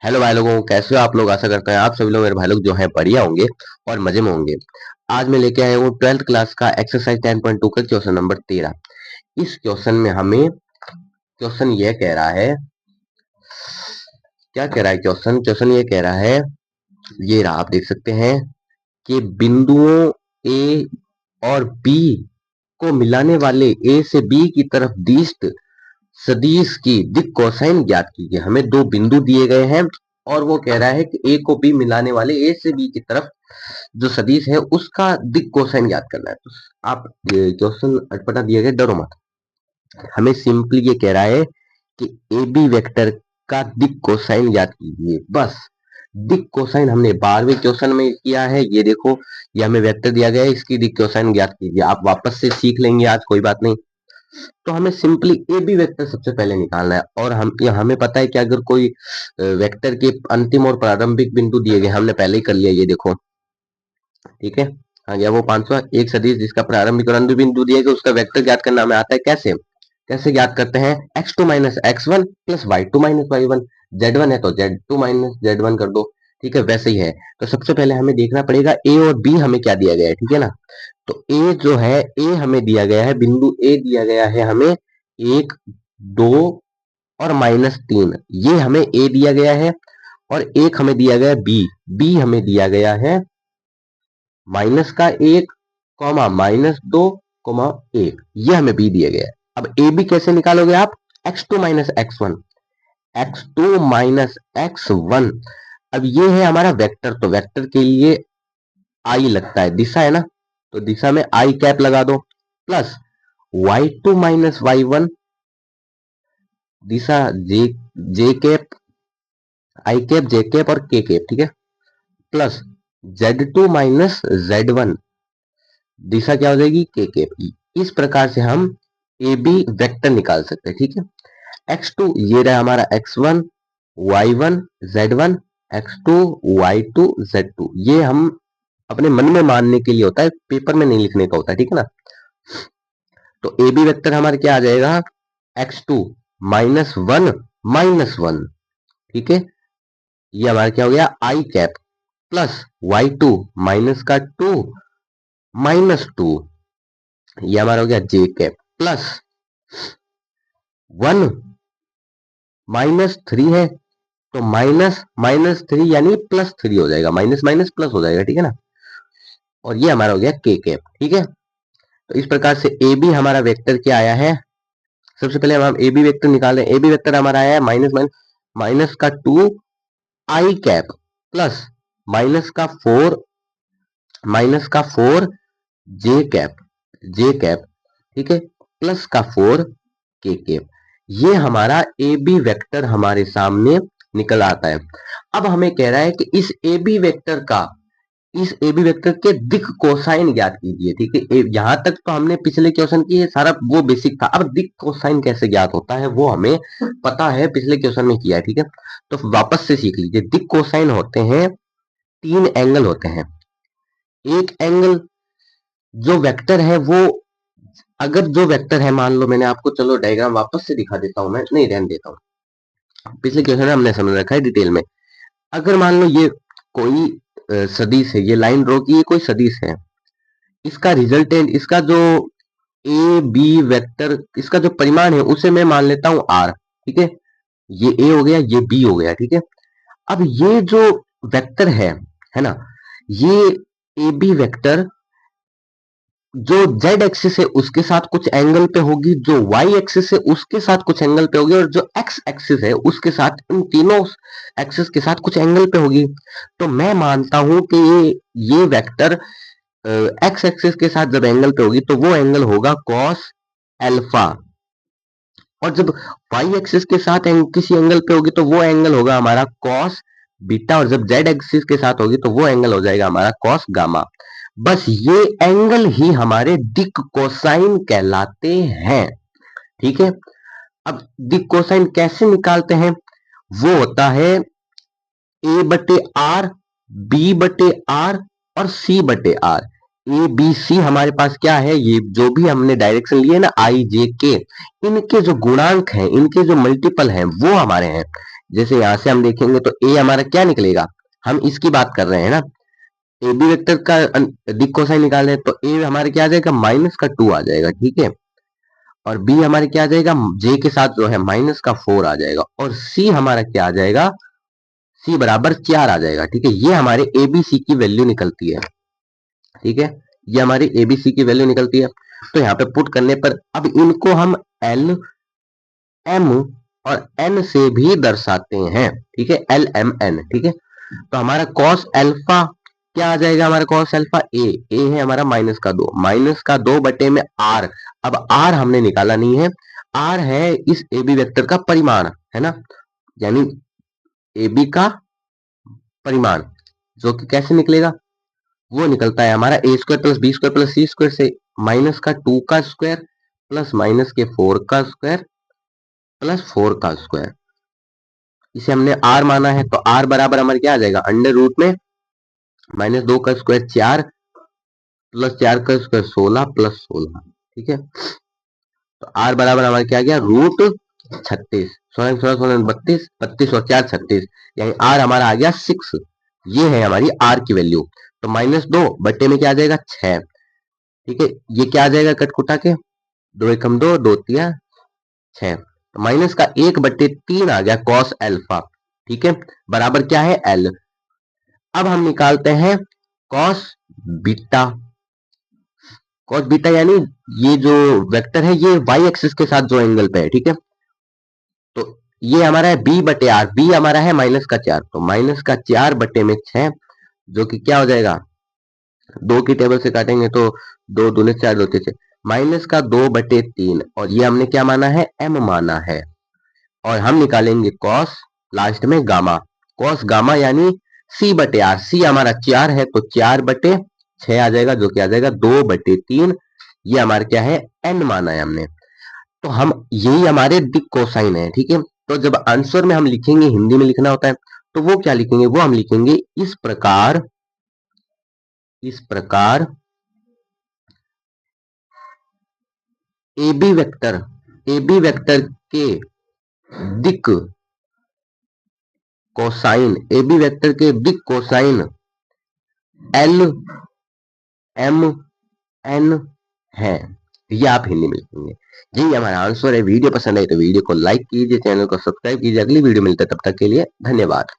Hello भाई लोगों, कैसे हो आप लोग। आशा करते हैं आप सभी लोग, मेरे भाई लोग जो हैं बढ़िया होंगे और मजे में होंगे। आज मैं लेके आया हूँ 12th क्लास का एक्सरसाइज 10.2 का क्वेश्चन नंबर 13। इस क्वेश्चन में हमें क्वेश्चन ये कह रहा है, क्या कह रहा है क्वेश्चन क्वेश्चन ये कह रहा है, ये रहा, आप देख सकते हैं कि बिंदुओं ए और बी को मिलाने वाले ए से बी की तरफ दिष्ट सदिश की दिक् कोसाइन ज्ञात कीजिए। हमें दो बिंदु दिए गए हैं और वो कह रहा है कि ए को बी मिलाने वाले ए से बी की तरफ जो सदिश है उसका दिक् कोसाइन ज्ञात करना है। तो आप क्वेश्चन अटपटा दिए गए, डरो मत। हमें सिंपली ये कह रहा है कि ए बी वेक्टर का दिक् कोसाइन ज्ञात कीजिए। बस दिक् कोसाइन हमने 12वें क्वेश्चन में किया है। ये देखो, ये हमें वेक्टर दिया गया है, इसकी दिक् कोसाइन ज्ञात कीजिए। आप वापस से सीख लेंगे आज, कोई बात नहीं। तो हमें सिंपली ए बी वेक्टर सबसे पहले निकालना है और हमें पता है कि अगर कोई वेक्टर के अंतिम और प्रारंभिक बिंदु दिए गए, हमने पहले ही कर लिया, ये देखो, ठीक है। आ गया वो 500। एक सदिश जिसका प्रारंभिक और अंतिम बिंदु दिए गए उसका वेक्टर ज्ञात करना हमें आता है। कैसे कैसे ज्ञात करते हैं? x2 minus x1 plus y2 minus y1। z1 है तो z2 माइनस z1 कर दो, ठीक है। वैसे ही है। तो सबसे पहले हमें देखना पड़ेगा ए और बी हमें क्या दिया गया है, ठीक है ना। तो ए जो है, ए हमें दिया गया है, बिंदु ए दिया गया है हमें 1, 2 और -3। ये हमें ए दिया गया है। और एक हमें दिया गया है बी, बी हमें दिया गया है -1, -2, -1। ये हमें बी दिया गया है। अब ए बी कैसे निकालोगे आप? x2 minus x1, x2 minus x1। अब ये है हमारा वेक्टर, तो वेक्टर के लिए आई लगता है, दिशा है ना, तो दिशा में आई कैप लगा दो, प्लस y2 माइनस y1, दिशा जे जे कैप, आई कैप, जे कैप और के कैप, ठीक है, प्लस z2 माइनस z1, दिशा क्या हो जाएगी? के कैप। इस प्रकार से हम ए बी वेक्टर निकाल सकते हैं, ठीक है। x2 ये रहा हमारा x1, y1, z1, x2, y2, z2। ये हम अपने मन में मानने के लिए होता है, पेपर में नहीं लिखने का होता है, ठीक है ना। तो ए बी वेक्टर हमारा क्या आ जाएगा? x2 -1 -1, ठीक है। ये हमारा क्या हो गया? आई कैप, प्लस y2 -2 -2, ये हमारा हो गया जे कैप, प्लस 1 -3 है तो -3 यानी +3 हो जाएगा, माइनस माइनस प्लस हो जाएगा, ठीक है ना। और ये हमारा हो गया के कैप, ठीक है। तो इस प्रकार से ए बी हमारा वेक्टर क्या आया है? सबसे पहले हम ए बी वेक्टर निकालें। ए बी वेक्टर हमारा आया है -2 आई कैप, प्लस -4 जे कैप, ठीक है, प्लस का 4 के कैप। ये हमारा ए बी वेक्टर हमारे सामने निकल आता है। अब हमें कह रहा है कि इस ए बी वेक्टर के दिक् कोसाइन ज्ञात कीजिए, ठीक है। यहां तक तो हमने पिछले क्वेश्चन की सारा वो बेसिक था। अब दिक् कोसाइन कैसे ज्ञात होता है वो हमें पता है, पिछले क्वेश्चन में किया है, ठीक है। तो वापस से सीख लीजिए। दिक् कोसाइन होते हैं, 3 एंगल होते हैं। एक एंगल जो वेक्टर है वो, अगर जो वेक्टर है, मान लो मैंने आपको, चलो डायग्राम वापस से दिखा देता हूं, मैं नहीं रहने देता हूं, पिछले क्वेश्चन में हमने समझ रखा है डिटेल में। अगर मान लो ये कोई सदिश है, ये लाइन ड्रॉ की, ये कोई सदिश है, इसका रिजल्टेंट, इसका जो ए बी वेक्टर, इसका जो परिमाण है उसे मैं मान लेता हूं आर, ठीक है। ये ए हो गया, ये बी हो गया, ठीक है। अब ये जो वेक्टर है ना, ये ए बी वेक्टर जो z एक्सिस है उसके साथ कुछ एंगल पे होगी, जो y एक्सिस है उसके साथ कुछ एंगल पे होगी, और जो x एक्सिस है उसके साथ, इन तीनों एक्सिस के साथ कुछ एंगल पे होगी। तो मैं मानता हूं कि ये वेक्टर x एक्सिस के साथ जब एंगल पे होगी तो वो एंगल होगा cos अल्फा, और जब y एक्सिस के साथ किसी एंगल पे होगी तो वो एंगल होगा हमारा cos बीटा, और जब z एक्सिस के साथ होगी तो वो एंगल हो जाएगा हमारा cos गामा। बस ये एंगल ही हमारे दिक् कोसाइन कहलाते हैं, ठीक है। अब दिक् कोसाइन कैसे निकालते हैं? वो होता है a बटे आर, बी बटे आर और सी बटे आर। ए बी सी हमारे पास क्या है? ये जो भी हमने डायरेक्शन लिए ना, आई जे के, इनके जो गुणांक हैं, इनके जो मल्टीपल हैं वो हमारे हैं। जैसे यहां से हम देखेंगे तो ए हमारा क्या निकलेगा, हम इसकी बात कर रहे हैं ना, ए बी वेक्टर का दिक कोसाइन निकाल रहे हैं, तो ए हमारे क्या आ जाएगा, -2 आ जाएगा, ठीक है। और बी हमारे क्या आ जाएगा, जे के साथ जो है -4 आ जाएगा, और सी हमारा क्या आ जाएगा, सी बराबर 4 आ जाएगा, ठीक है। ये हमारे एबीसी की वैल्यू निकलती है, ठीक है, ये हमारी एबीसी की वैल्यू निकलती है। तो यहाँ पे पुट करने पर अब इनको हम एल एम और एन से भी दर्शाते हैं, ठीक है, एल एम एन, ठीक है। तो हमारा कॉस अल्फा क्या आ जाएगा, हमारा कॉस अल्फा ए है हमारा -2 बटे में आर। अब आर हमने निकाला नहीं है, आर है इस ए बी वेक्टर का परिमाण, है ना, यानी ए बी का परिमाण, जो कि कैसे निकलेगा, वो निकलता है हमारा A square plus B square plus C square से, -2 का स्क्वायर प्लस -4 का स्क्वायर प्लस 4 का स्क्वायर। इसे हमने आर माना है, तो आर बराबर हमारे क्या आ जाएगा, अंडर रूट में -2 का स्क्वायर 4 प्लस 4 का स्क्वायर 16 प्लस 16, ठीक है। तो आर बराबर हमारे क्या आ गया, रूट 36, 16 16 16 32 32 और 4 36, यानी आर हमारा आ गया 6। ये है हमारी आर की वैल्यू। तो -2 बटे में क्या आ जाएगा, 6, ठीक है। ये क्या आ जाएगा, कटकुटा के 2 एकम 2 2 तिया 6, तो माइनस का 1/3 आ गया कॉस अल्फा, ठीक है, बराबर क्या है, एल। अब हम निकालते हैं कॉस बीटा। कॉस बीटा यानी ये जो वेक्टर है ये वाई एक्सिस के साथ जो एंगल पे है, ठीक है। तो ये हमारा है बी बटे आर, बी हमारा है -4, तो -4 बटे में 6, जो कि क्या हो जाएगा, 2 की टेबल से काटेंगे तो 2 दूनी 4 2 6, -2/3, और ये हमने क्या माना है, एम माना है। और हम निकालेंगे कॉस लास्ट में गामा, कॉस गामा यानी सी बटे आर, सी हमारा 4 है तो 4/6 आ जाएगा, जो कि आ जाएगा 2/3। ये हमारा क्या है, एन माना है हमने। तो हम यही हमारे दिक कोसाइन है, ठीक है। तो जब आंसर में हम लिखेंगे, हिंदी में लिखना होता है, तो वो क्या लिखेंगे, वो हम लिखेंगे इस प्रकार, इस प्रकार ए बी वेक्टर के दिक कोसाइन, ए बी वेक्टर के दिक कोसाइन एल एम एन है। ये आप हिंदी में लिखेंगे। यही हमारा आंसर है। वीडियो पसंद आई तो वीडियो को लाइक कीजिए, चैनल को सब्सक्राइब कीजिए। अगली वीडियो मिलता है, तब तक के लिए धन्यवाद।